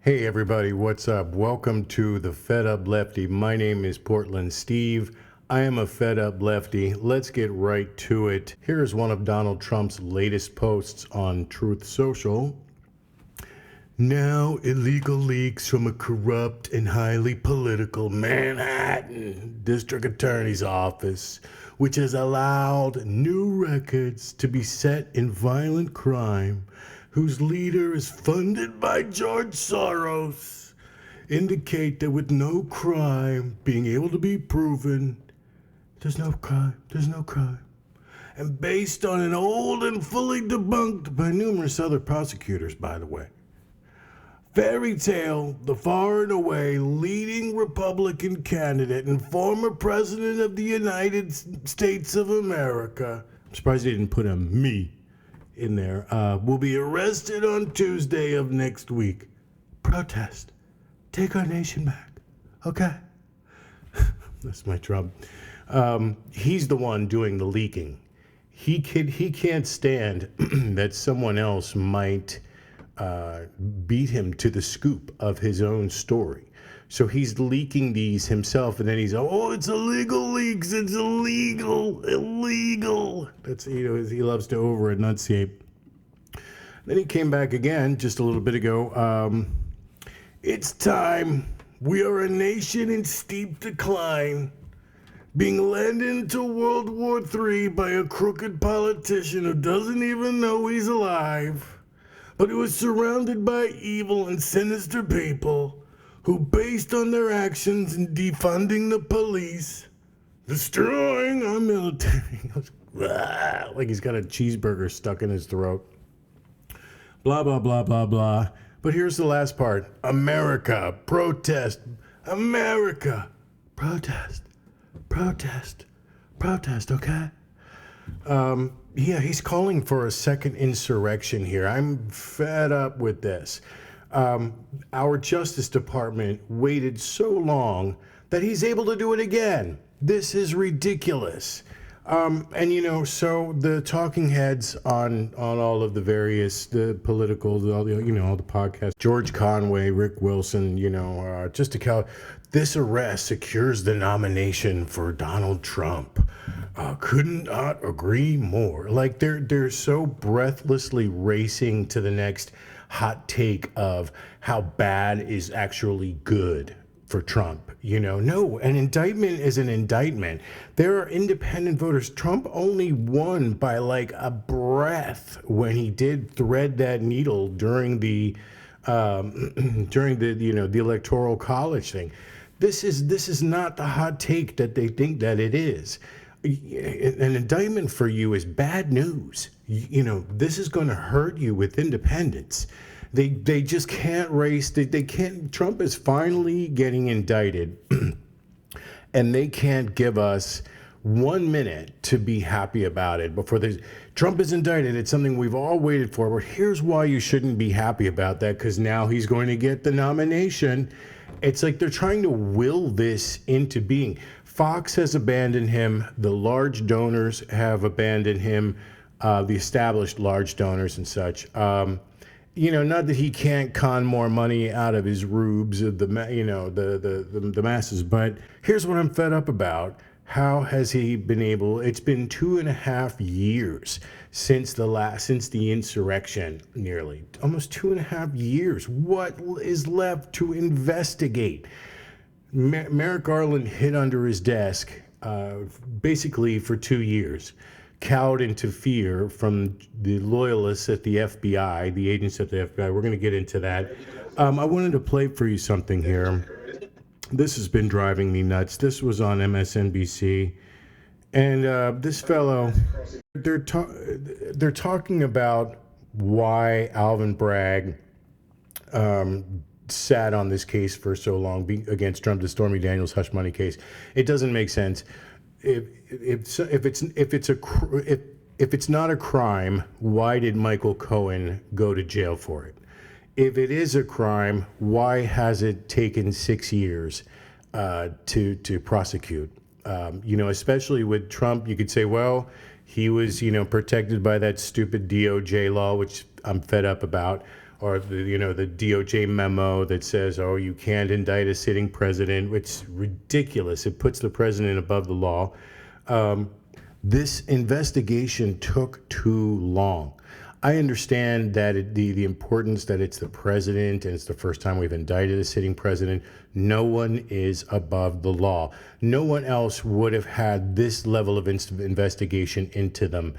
Hey everybody, what's up? Welcome to the Fed Up Lefty. My name is Portland Steve. I am a Fed Up Lefty. Let's get right to it. Here is one of Donald Trump's latest posts on Truth Social. Now illegal leaks from a corrupt and highly political Manhattan District Attorney's Office, which has allowed new records to be set in violent crime, whose leader is funded by George Soros, indicate that with no crime being able to be proven, there's no crime. And based on an old and fully debunked by numerous other prosecutors, by the way, fairy tale, the far and away leading Republican candidate and former president of the United States of America, I'm surprised they didn't put a me in there, will be arrested on Tuesday of next week. Protest. Take our nation back. Okay? That's my Trump. He's the one doing the leaking. He can't stand that someone else might beat him to the scoop of his own story. So he's leaking these himself, and then he's, oh, it's illegal leaks, it's illegal. That's, he loves to over enunciate. Then he came back again just a little bit ago. It's time. We are a nation in steep decline, being led into World War III by a crooked politician who doesn't even know he's alive, but who is surrounded by evil and sinister people who, based on their actions in defunding the police, destroying our military, like he's got a cheeseburger stuck in his throat. Blah, blah, blah, blah, blah. But here's the last part. America, protest. America, protest. Protest, okay? Yeah, he's calling for a second insurrection here. I'm fed up with this. Our Justice Department waited so long that he's able to do it again. This is ridiculous. So the talking heads on all of the various, the political, all the podcasts, George Conway, Rick Wilson, just to count, this arrest secures the nomination for Donald Trump. Could not agree more. Like they're so breathlessly racing to the next hot take of how bad is actually good for Trump. No, an indictment is an indictment. There are independent voters. Trump only won by like a breath when he did thread that needle during the the electoral college thing. This is not the hot take that they think that it is. An indictment for you is bad news. This is going to hurt you with independence. They just can't race. They can't. Trump is finally getting indicted, and they can't give us 1 minute to be happy about it before Trump is indicted. It's something we've all waited for. But here's why you shouldn't be happy about that, because now he's going to get the nomination. It's like they're trying to will this into being. Fox has abandoned him. The large donors have abandoned him. The established large donors and such. Not that he can't con more money out of his rubes of the masses, but here's what I'm fed up about. How has he been able? It's been 2.5 years since the insurrection, nearly almost 2.5 years. What is left to investigate? Merrick Garland hid under his desk, basically for 2 years. Cowed into fear from the loyalists at the FBI, the agents at the FBI. We're going to get into that. I wanted to play for you something here. This has been driving me nuts. This was on MSNBC. And this fellow, they're talking about why Alvin Bragg sat on this case for so long against Trump, the Stormy Daniels hush money case. It doesn't make sense. If it's not a crime, why did Michael Cohen go to jail for it? If it is a crime, why has it taken 6 years to prosecute? Especially with Trump, you could say, well, he was protected by that stupid DOJ law, which I'm fed up about. or the DOJ memo that says, oh, you can't indict a sitting president, which is ridiculous. It puts the president above the law. This investigation took too long. I understand that the importance that it's the president and it's the first time we've indicted a sitting president. No one is above the law. No one else would have had this level of investigation into them.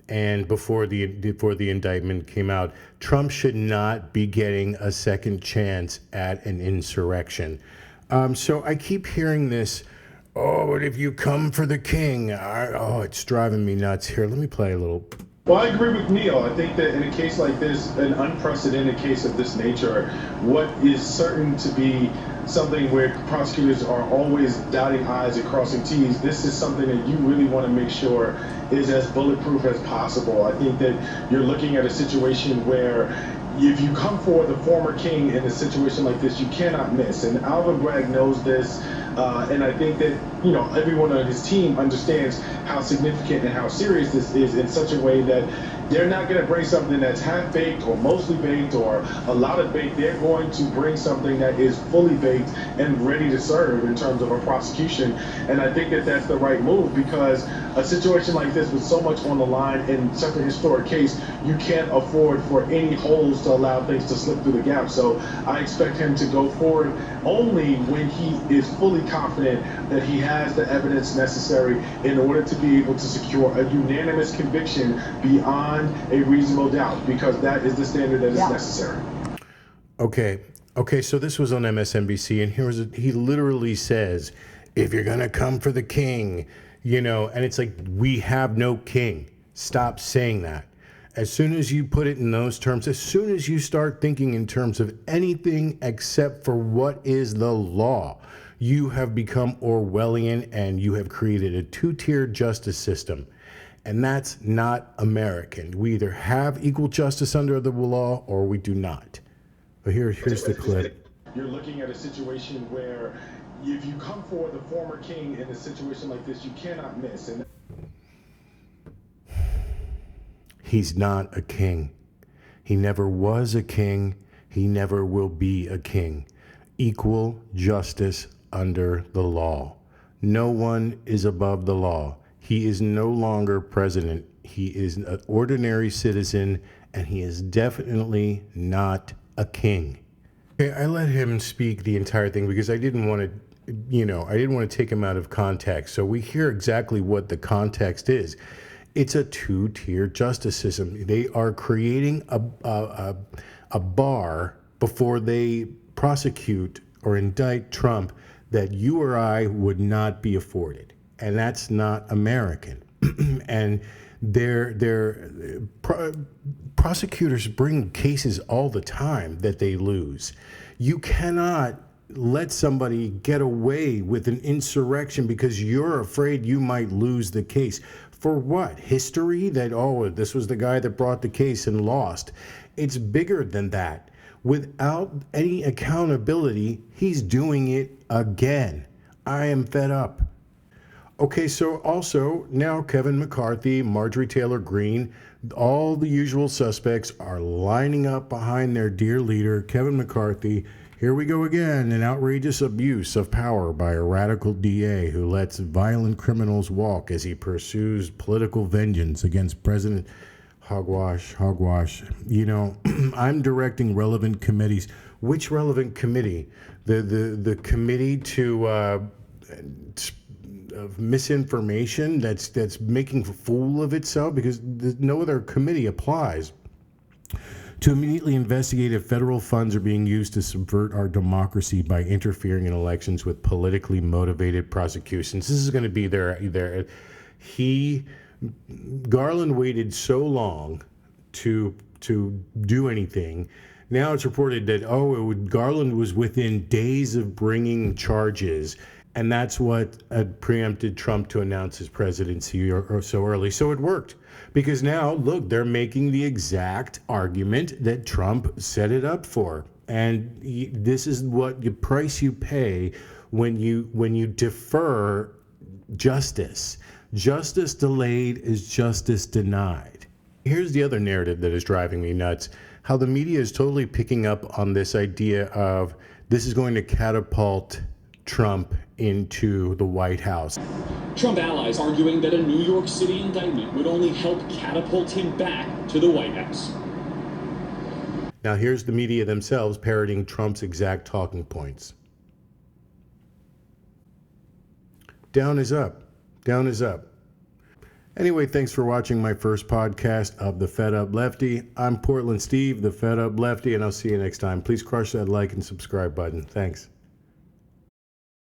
And before the indictment came out, Trump should not be getting a second chance at an insurrection. So I keep hearing this. Oh, but if you come for the king, it's driving me nuts. Here, let me play a little. Well, I agree with Neil. I think that in a case like this, an unprecedented case of this nature, what is certain to be something where prosecutors are always dotting I's and crossing T's, this is something that you really want to make sure is as bulletproof as possible. I think that you're looking at a situation where if you come for the former king in a situation like this, you cannot miss. And Alvin Bragg knows this. And I think that, everyone on his team understands how significant and how serious this is in such a way that they're not going to bring something that's half-baked or mostly baked or a lot of baked. They're going to bring something that is fully baked and ready to serve in terms of a prosecution. And I think that that's the right move, because a situation like this with so much on the line in such a historic case, you can't afford for any holes to allow things to slip through the gaps. So I expect him to go forward only when he is fully confident that he has the evidence necessary in order to be able to secure a unanimous conviction beyond a reasonable doubt, because that is the standard that is necessary. Okay, so this was on MSNBC, and he literally says, if you're going to come for the king, and it's like, we have no king. Stop saying that. As soon as you put it in those terms, as soon as you start thinking in terms of anything except for what is the law, you have become Orwellian, and you have created a two-tier justice system. And that's not American. We either have equal justice under the law or we do not. But here's the clip. You're looking at a situation where if you come for the former king in a situation like this, you cannot miss. And he's not a king. He never was a king. He never will be a king. Equal justice under the law. No one is above the law. He is no longer president. He is an ordinary citizen, and he is definitely not a king. Okay, I let him speak the entire thing because I didn't want to take him out of context. So we hear exactly what the context is. It's a two-tier justice system. They are creating a bar before they prosecute or indict Trump that you or I would not be afforded. And that's not American. And prosecutors bring cases all the time that they lose. You cannot let somebody get away with an insurrection because you're afraid you might lose the case. For what? History? That, this was the guy that brought the case and lost. It's bigger than that. Without any accountability, he's doing it again. I am fed up. Okay, so also now Kevin McCarthy, Marjorie Taylor Greene, all the usual suspects are lining up behind their dear leader, Kevin McCarthy. Here we go again, an outrageous abuse of power by a radical DA who lets violent criminals walk as he pursues political vengeance against President. Hogwash. I'm directing relevant committees. Which relevant committee? The committee to of misinformation that's making a fool of itself, because no other committee applies. To immediately investigate if federal funds are being used to subvert our democracy by interfering in elections with politically motivated prosecutions. This is going to be there. Garland waited so long to do anything. Now it's reported that Garland was within days of bringing charges, and that's what preempted Trump to announce his presidency or so early. So it worked, because now look, they're making the exact argument that Trump set it up for, and this is what the price you pay when you defer justice. Justice delayed is justice denied. Here's the other narrative that is driving me nuts. how the media is totally picking up on this idea of this is going to catapult Trump into the White House. Trump allies arguing that a New York City indictment would only help catapult him back to the White House. Now here's the media themselves parroting Trump's exact talking points. Down is up. Down is up. Anyway, thanks for watching my first podcast of The Fed Up Lefty. I'm Portland Steve, The Fed Up Lefty, and I'll see you next time. Please crush that like and subscribe button. Thanks.